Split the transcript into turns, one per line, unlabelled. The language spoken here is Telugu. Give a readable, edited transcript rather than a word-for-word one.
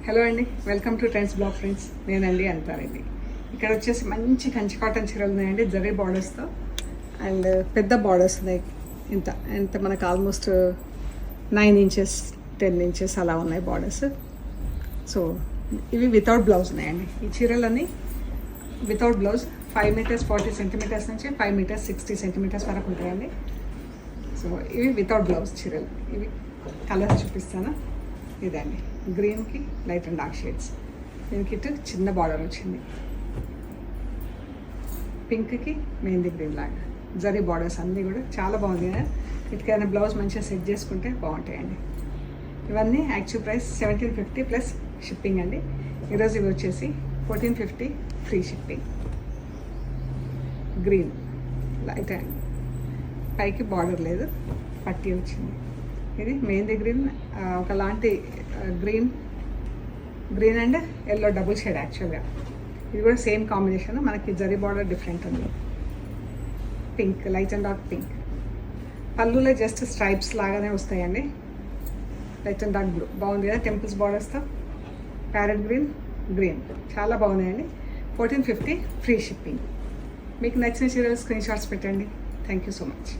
హలో అండి, welcome to trends blog friends. నేనండి అంతారండి. ఇక్కడ వచ్చేసి మంచి కంచి కాటన్ చీరలు ఉన్నాయండి, జరీ బార్డర్స్తో. అండ్ పెద్ద బార్డర్స్ ఉన్నాయి, ఇంత మనకు ఆల్మోస్ట్ 9 ఇంచెస్ 10 ఇంచెస్ అలా ఉన్నాయి బార్డర్స్. సో ఇవి వితౌట్ బ్లౌజ్ ఉన్నాయండి. ఈ చీరలన్నీ వితౌట్ బ్లౌజ్ 5 మీటర్స్ 40 సెంటీమీటర్స్ నుంచి 5 మీటర్స్ 60 సెంటీమీటర్స్ వరకు ఉంటాయండి. సో ఇవి వితౌట్ బ్లౌజ్ చీరలు. ఇవి కలర్స్ చూపిస్తాను. ఇదండి గ్రీన్కి లైట్ అండ్ డార్క్ షేడ్స్. దీనికి ఇటు చిన్న బార్డర్ వచ్చింది. పింక్కి మెహందీ గ్రీన్ లాగా జరీ బార్డర్స్ అన్నీ కూడా చాలా బాగుంది కదా. వీటికైనా బ్లౌజ్ మంచిగా సెట్ చేసుకుంటే బాగుంటాయండి. ఇవన్నీ యాక్చువల్ ప్రైస్ 1750 ప్లస్ షిప్పింగ్ అండి. ఈరోజు ఇవి వచ్చేసి 1450 free shipping. Green light and పైకి బార్డర్ లేదు, పట్టీ వచ్చింది. ఇది మెహందీ గ్రీన్, ఒకలాంటి green and yellow double shade యాక్చువల్గా. ఇది కూడా సేమ్ కాంబినేషన్, మనకి జరీ బార్డర్ డిఫరెంట్ ఉంది. Pink, light and dark pink. పళ్ళులో జస్ట్ స్ట్రైప్స్ లాగానే వస్తాయండి. లైట్ అండ్ డార్క్ బ్లూ బాగుంది కదా, టెంపుల్స్ బార్డర్స్తో. ప్యారెట్ గ్రీన్ చాలా బాగున్నాయండి. 1450 ఫ్రీ షిప్పింగ్. మీకు నచ్చిన చీరలు స్క్రీన్ షాట్స్ పెట్టండి. Thank you so much.